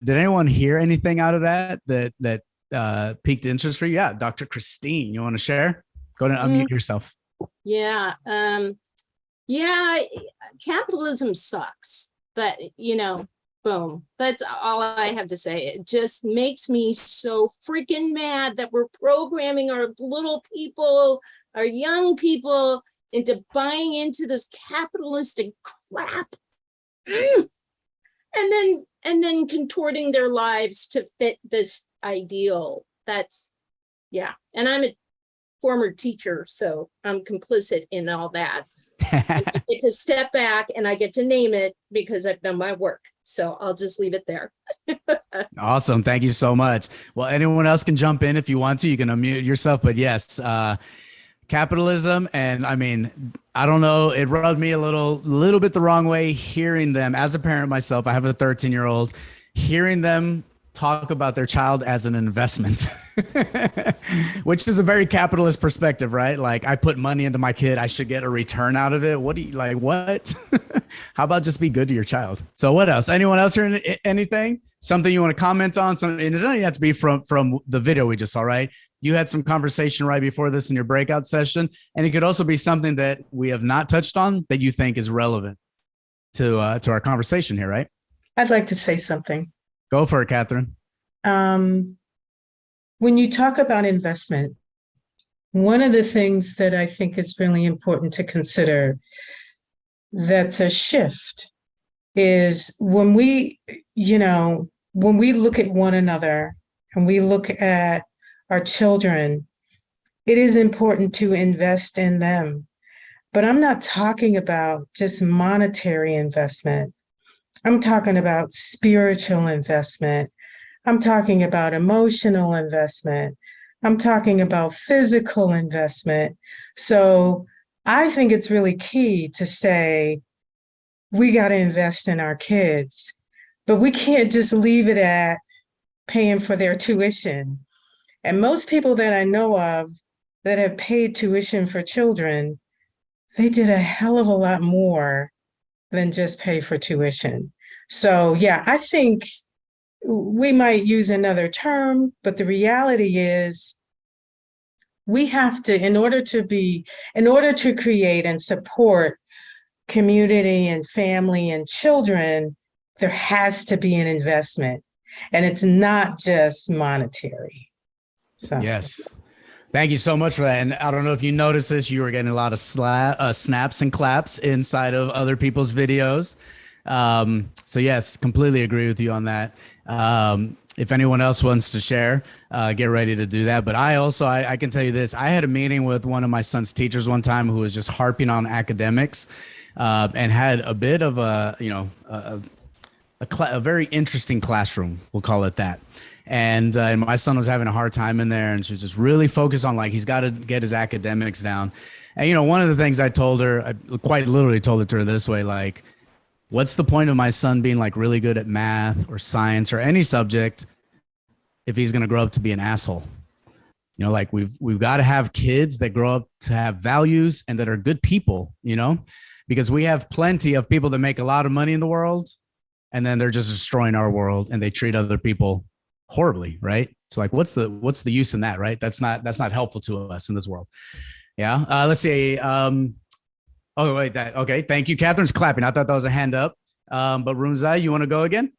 Did anyone hear anything out of that piqued interest for you? Yeah, Dr. Christine, you want to share? Go ahead and Mm, unmute yourself. yeah. Yeah, capitalism sucks. But, boom. That's all I have to say. It just makes me so freaking mad that we're programming our little people, our young people into buying into this capitalistic crap. And then contorting their lives to fit this ideal. That's, yeah. And I'm a former teacher, so I'm complicit in all that. I get to step back and I get to name it because I've done my work. So I'll just leave it there. Awesome. Thank you so much. Well, anyone else can jump in if you want to. You can unmute yourself. But yes, capitalism, and I mean, I don't know, it rubbed me a little bit the wrong way hearing them as a parent myself. I have a 13-year-old, hearing them talk about their child as an investment, which is a very capitalist perspective, right? Like, I put money into my kid, I should get a return out of it. What do you like? What? How about just be good to your child? So what else? Anyone else hearing anything? Something you want to comment on? Something, and it doesn't have to be from the video we just saw, right? You had some conversation right before this in your breakout session, and it could also be something that we have not touched on that you think is relevant to our conversation here, right? I'd like to say something. Go for it, Catherine. When you talk about investment, one of the things that I think is really important to consider that's a shift is when we look at one another and we look at our children, it is important to invest in them. But I'm not talking about just monetary investment. I'm talking about spiritual investment. I'm talking about emotional investment. I'm talking about physical investment. So I think it's really key to say, we got to invest in our kids, but we can't just leave it at paying for their tuition. And most people that I know of that have paid tuition for children, they did a hell of a lot more than just pay for tuition. So yeah, I think we might use another term, but the reality is we have to, in order to create and support community and family and children, there has to be an investment, and it's not just monetary. So yes. Thank you so much for that. And I don't know if you noticed this, you were getting a lot of snaps and claps inside of other people's videos. So yes, completely agree with you on that. If anyone else wants to share, get ready to do that. But I can tell you this, I had a meeting with one of my son's teachers one time who was just harping on academics, and had a bit of a very interesting classroom, we'll call it that. And my son was having a hard time in there, and she was just really focused on, like, he's got to get his academics down. And, one of the things I told her, I quite literally told it to her this way, like, what's the point of my son being like really good at math or science or any subject if he's going to grow up to be an asshole? Like, we've got to have kids that grow up to have values and that are good people, because we have plenty of people that make a lot of money in the world, and then they're just destroying our world and they treat other people horribly, right? So, like, what's the use in that, right? That's not helpful to us in this world. Yeah. Let's see. Oh, wait, okay. Thank you. Catherine's clapping. I thought that was a hand up. But Runzai, you want to go again?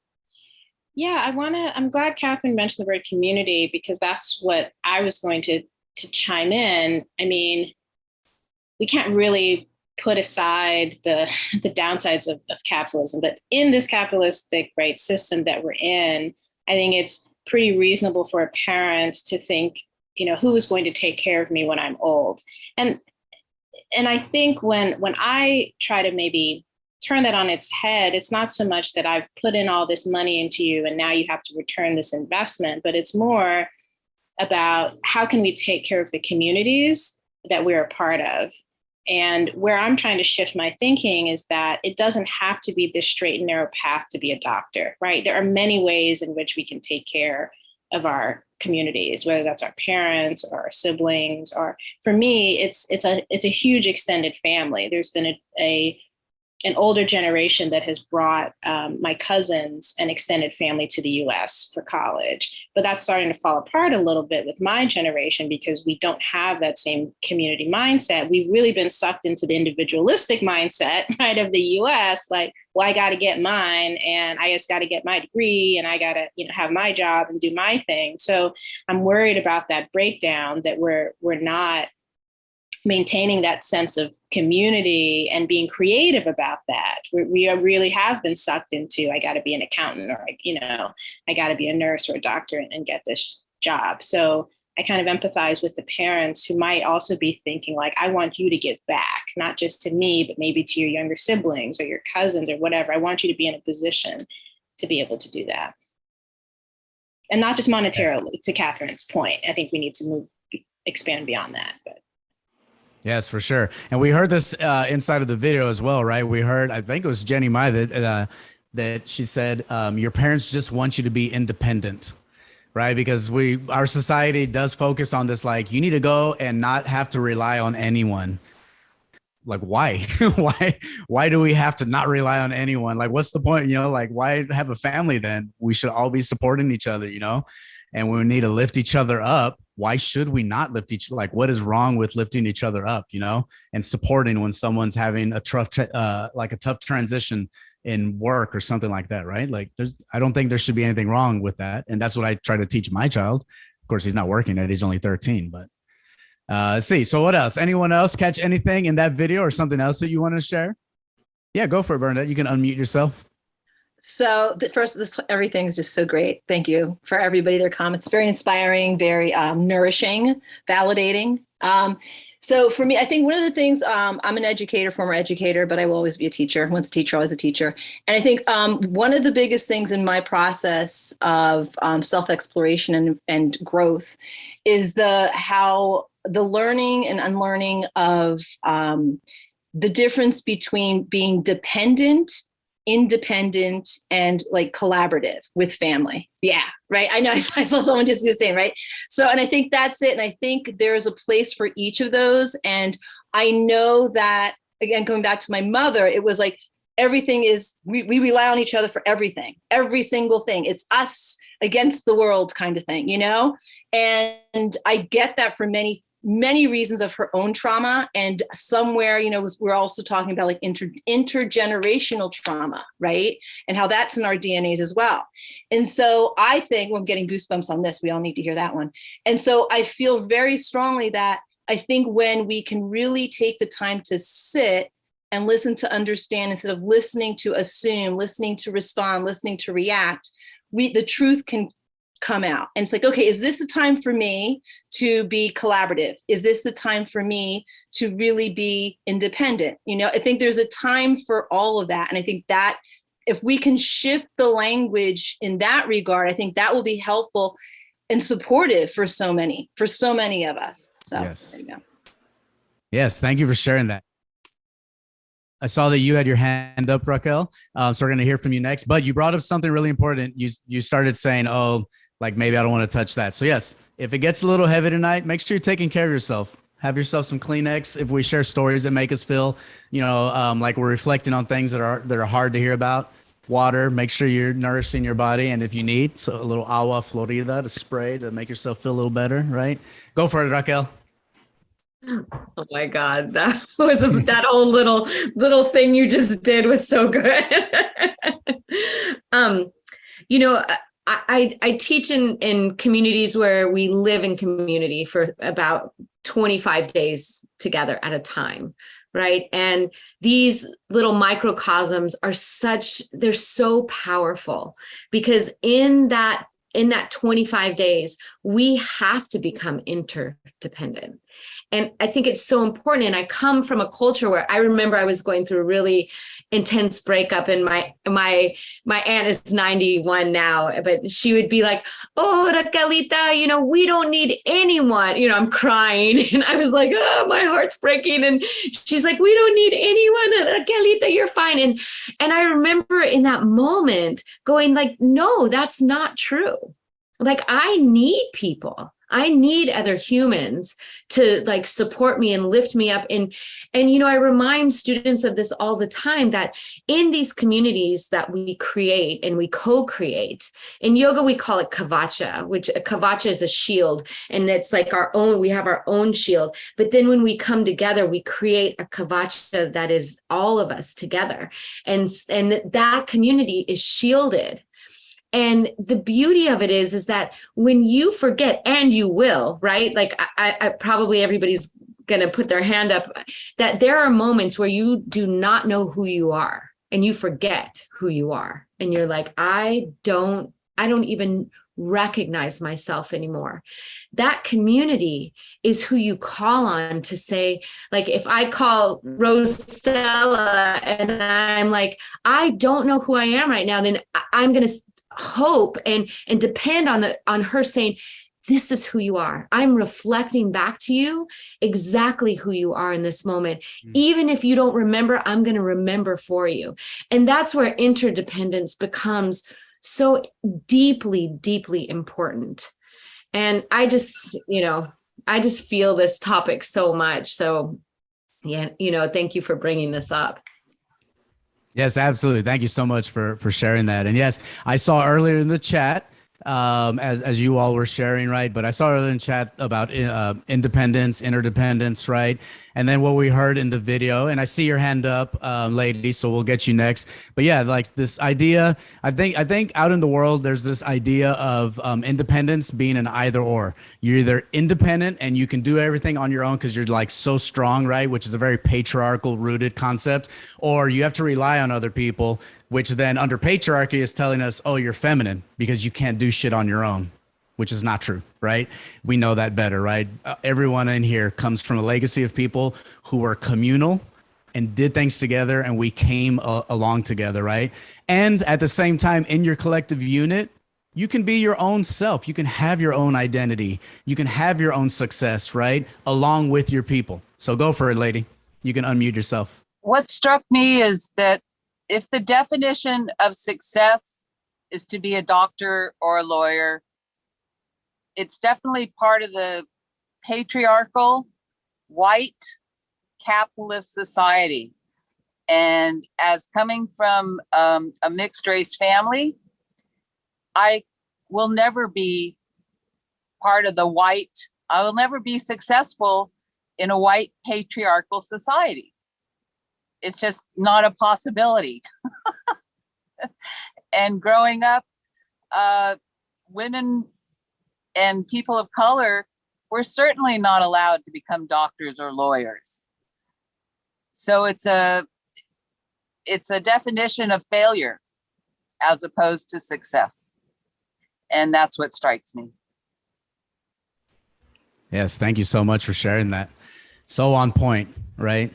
Yeah, I'm glad Catherine mentioned the word community, because that's what I was going to chime in. I mean, we can't really put aside the downsides of capitalism, but in this capitalistic, right, system that we're in, I think it's pretty reasonable for a parent to think, who is going to take care of me when I'm old? And I think when I try to maybe turn that on its head, it's not so much that I've put in all this money into you and now you have to return this investment, but it's more about how can we take care of the communities that we're a part of. And where I'm trying to shift my thinking is that it doesn't have to be this straight and narrow path to be a doctor, right? There are many ways in which we can take care of our communities, whether that's our parents or our siblings, or for me, it's a huge extended family. There's been a an older generation that has brought my cousins and extended family to the US for college. But that's starting to fall apart a little bit with my generation because we don't have that same community mindset. We've really been sucked into the individualistic mindset, right, of the US, like, well, I got to get mine and I just got to get my degree and I got to, have my job and do my thing. So I'm worried about that breakdown, that we're not maintaining that sense of community and being creative about that. We really have been sucked into, I got to be an accountant, or, I got to be a nurse or a doctor and get this job. So I kind of empathize with the parents who might also be thinking like, I want you to give back, not just to me, but maybe to your younger siblings or your cousins or whatever. I want you to be in a position to be able to do that. And not just monetarily, to Catherine's point. I think we need to expand beyond that. But Yes, for sure. And we heard this inside of the video as well, right? We heard, I think it was Jenny Mai that she said, your parents just want you to be independent, right? Because our society does focus on this, like, you need to go and not have to rely on anyone. Like, why? why do we have to not rely on anyone? Like, what's the point? Like, why have a family then? We should all be supporting each other, and we need to lift each other up. Why should we not lift like, what is wrong with lifting each other up, and supporting when someone's having a tough transition in work or something like that, right? Like, I don't think there should be anything wrong with that. And that's what I try to teach my child. Of course, he's not working yet. He's only 13, but let's see. So what else? Anyone else catch anything in that video or something else that you want to share? Yeah, go for it, Bernadette. You can unmute yourself. So everything is just so great. Thank you for everybody, their comments. Very inspiring, very nourishing, validating. So for me, I think one of the things, I'm an educator, former educator, but I will always be a teacher. Once a teacher, always a teacher. And I think one of the biggest things in my process of self-exploration and growth is how the learning and unlearning of the difference between being dependent, independent, and like collaborative with family. Yeah, right. I know I saw someone just saying, right? So, and I think that's it. And I think there's a place for each of those. And I know that, again, going back to my mother, it was like, everything is, we rely on each other for everything, every single thing. It's us against the world kind of thing, And I get that for many reasons of her own trauma. And somewhere, we're also talking about like intergenerational trauma, right? And how that's in our DNAs as well. And so I think, I'm getting goosebumps on this. We all need to hear that one. And so I feel very strongly that I think when we can really take the time to sit and listen to understand, instead of listening to assume, listening to respond, listening to react, the truth can come out. And it's like, okay, is this the time for me to be collaborative? Is this the time for me to really be independent? I think there's a time for all of that. And I think that if we can shift the language in that regard, I think that will be helpful and supportive for so many of us. So yes. There you go. Yes. Thank you for sharing that. I saw that you had your hand up, Raquel. So we're going to hear from you next, but you brought up something really important. You started saying, oh, like, maybe I don't want to touch that. So yes, if it gets a little heavy tonight, make sure you're taking care of yourself. Have yourself some Kleenex. If we share stories that make us feel, like we're reflecting on things that are hard to hear about, water, make sure you're nourishing your body. And if you need, so a little agua florida to spray to make yourself feel a little better, right? Go for it, Raquel. Oh my God, that was that whole little thing you just did was so good. I teach in communities where we live in community for about 25 days together at a time, right? And these little microcosms they're so powerful, because in that 25 days, we have to become interdependent. And I think it's so important. And I come from a culture where I remember I was going through a really intense breakup, and my aunt is 91 now, but she would be like, oh, Raquelita, we don't need anyone. I'm crying. And I was like, oh, my heart's breaking. And she's like, we don't need anyone. Raquelita, you're fine. And I remember in that moment going like, no, that's not true. Like, I need people. I need other humans to like support me and lift me up. And you know, I remind students of this all the time, that in these communities that we create and we co-create, in yoga we call it kavacha, which a kavacha is a shield, and it's like our own, we have our own shield. But then when we come together, we create a kavacha that is all of us together, and that community is shielded. And the beauty of it is that when you forget, and you will, right? Like I probably everybody's going to put their hand up, that there are moments where you do not know who you are and you forget who you are. And you're like, I don't even recognize myself anymore. That community is who you call on to say, like, if I call Rosella and I'm like, I don't know who I am right now, then I'm going to hope and depend on her saying, this is who you are. I'm reflecting back to you exactly who you are in this moment. Even if you don't remember, I'm going to remember for you. And that's where interdependence becomes so deeply, deeply important. And I just feel this topic so much. So yeah, thank you for bringing this up. Yes, absolutely. Thank you so much for sharing that. And yes, I saw earlier in the chat, as you all were sharing, right? But I saw earlier in chat about independence, interdependence, right? And then what we heard in the video, and I see your hand up, lady, so we'll get you next. But yeah, like this idea, I think out in the world, there's this idea of independence being an either or. You're either independent and you can do everything on your own because you're like so strong, right? Which is a very patriarchal rooted concept, or you have to rely on other people, which then under patriarchy is telling us, oh, you're feminine because you can't do shit on your own, which is not true, right? We know that better, right? Everyone in here comes from a legacy of people who were communal and did things together, and we came along together, right? And at the same time, in your collective unit, you can be your own self. You can have your own identity. You can have your own success, right? Along with your people. So go for it, lady. You can unmute yourself. What struck me is that if the definition of success is to be a doctor or a lawyer, it's definitely part of the patriarchal, white, capitalist society. And as coming from a mixed race family, I will never be part of the white, I will never be successful in a white patriarchal society. It's just not a possibility. And growing up, women and people of color were certainly not allowed to become doctors or lawyers. So it's a definition of failure as opposed to success. And that's what strikes me. Yes, thank you so much for sharing that. So on point, right?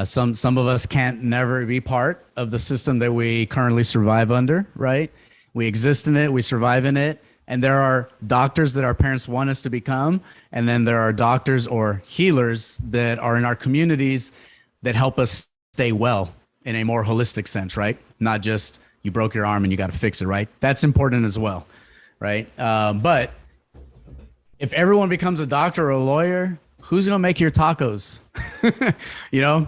Some of us can't never be part of the system that we currently survive under, right? We exist in it, we survive in it, and there are doctors that our parents want us to become, and then there are doctors or healers that are in our communities that help us stay well in a more holistic sense, right? Not just you broke your arm and you got to fix it, right? That's important as well, right? But if everyone becomes a doctor or a lawyer, who's gonna make your tacos? You know,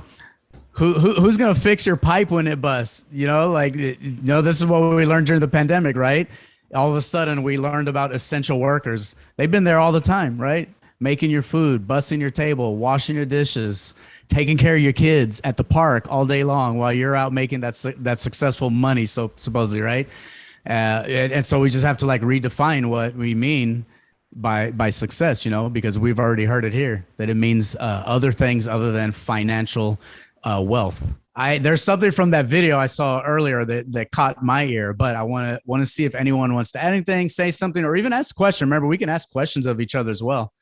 who's gonna fix your pipe when it busts? You know, like, this is what we learned during the pandemic, right? All of a sudden we learned about essential workers. They've been there all the time, right? Making your food, busting your table, washing your dishes, taking care of your kids at the park all day long while you're out making that successful money, so supposedly, right? And so we just have to like redefine what we mean by success, because we've already heard it here, that it means other things other than financial wealth. There's something from that video I saw earlier that caught my ear, but I want to see if anyone wants to add anything, say something, or even ask a question. Remember, we can ask questions of each other as well.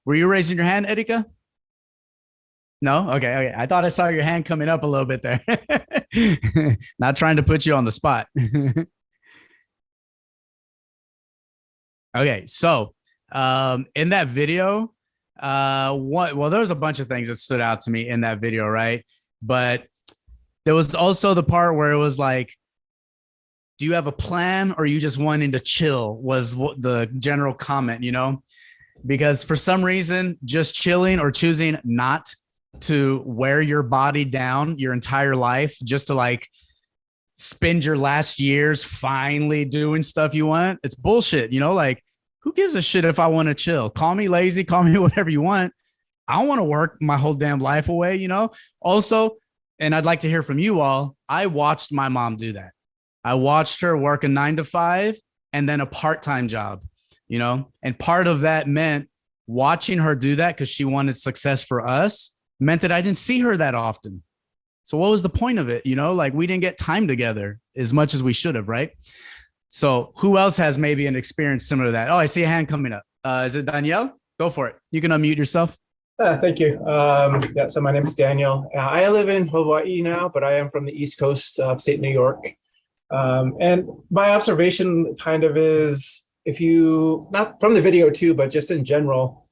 Were you raising your hand, Erika? No? Okay. I thought I saw your hand coming up a little bit there. Not trying to put you on the spot. Okay. So in that video, there was a bunch of things that stood out to me in that video, right? But there was also the part where it was like, do you have a plan or are you just wanting to chill, was the general comment, because for some reason, just chilling or choosing not to wear your body down your entire life just to like spend your last years finally doing stuff you want, it's bullshit. You know, like who gives a shit if I want to chill? Call me lazy, call me whatever you want. I don't want to work my whole damn life away, you know? Also, and I'd like to hear from you all, I watched my mom do that. I watched her work a 9 to 5 and then a part-time job, you know? And part of that meant watching her do that because she wanted success for us meant that I didn't see her that often. So what was the point of it? You know, like we didn't get time together as much as we should have, right? So who else has maybe an experience similar to that? Oh, I see a hand coming up. Is it Danielle? Go for it. You can unmute yourself. Thank you. Yeah, so my name is Daniel. I live in Hawaii now, but I am from the East Coast of upstate New York. And my observation kind of is, if you, not from the video too, but just in general,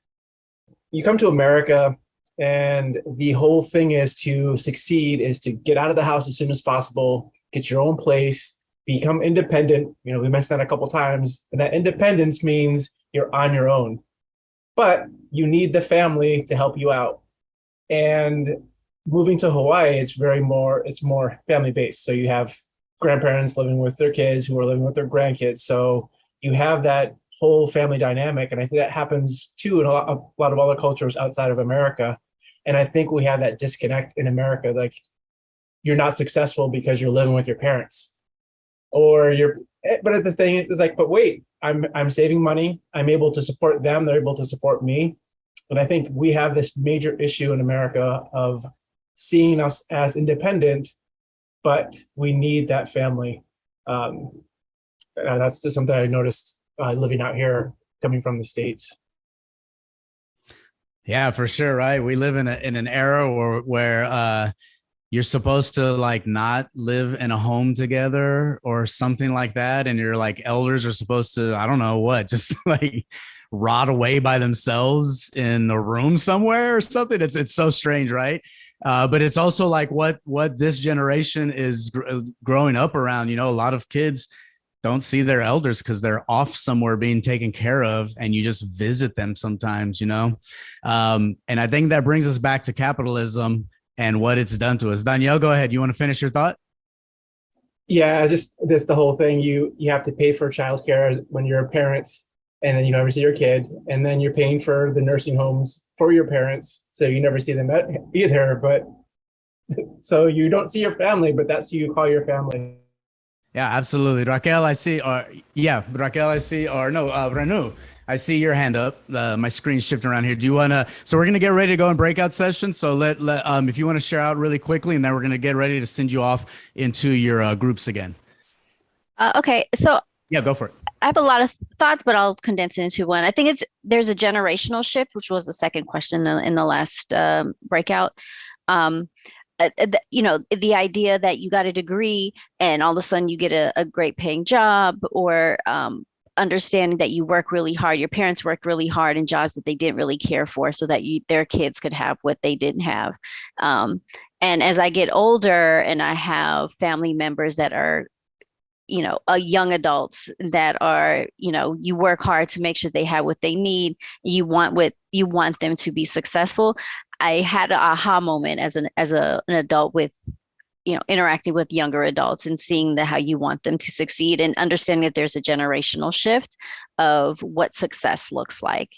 you come to America and the whole thing is to succeed, is to get out of the house as soon as possible, get your own place, become independent. You know, we mentioned that a couple of times, and that independence means you're on your own. But you need the family to help you out. And moving to Hawaii, it's more family based. So you have grandparents living with their kids who are living with their grandkids. So you have that whole family dynamic. And I think that happens too in a lot of other cultures outside of America. And I think we have that disconnect in America. Like you're not successful because you're living with your parents, but the thing is like, but wait, I'm saving money. I'm able to support them. They're able to support me. And I think we have this major issue in America of seeing us as independent, but we need that family. That's just something I noticed living out here, coming from the States. Yeah, for sure. Right. We live in an era where you're supposed to like not live in a home together or something like that. And your like elders are supposed to, I don't know what, just like rot away by themselves in a room somewhere or something. It's so strange. Right. But it's also like what this generation is growing up around. You know, a lot of kids don't see their elders because they're off somewhere being taken care of, and you just visit them sometimes, you know? And I think that brings us back to capitalism and what it's done to us. Danielle, go ahead. You want to finish your thought? Yeah, just this, the whole thing, you have to pay for childcare when you're a parent, and then you never see your kid, and then you're paying for the nursing homes for your parents, so you never see them either. But so you don't see your family, but that's who you call your family. Yeah, absolutely. Raquel, I see, Renu, I see your hand up. My screen's shifting around here. Do you want to, so we're going to get ready to go in breakout session. So if you want to share out really quickly, and then we're going to get ready to send you off into your groups again. Okay. So yeah, go for it. I have a lot of thoughts, but I'll condense it into one. I think there's a generational shift, which was the second question in the last breakout. You know, the idea that you got a degree and all of a sudden you get a great paying job, or understanding that you work really hard. Your parents worked really hard in jobs that they didn't really care for, so that their kids could have what they didn't have. And as I get older and I have family members that are, you know, young adults that are, you know, you work hard to make sure they have what they need. You want them to be successful. I had an aha moment as an adult with, you know, interacting with younger adults and seeing how you want them to succeed, and understanding that there's a generational shift of what success looks like.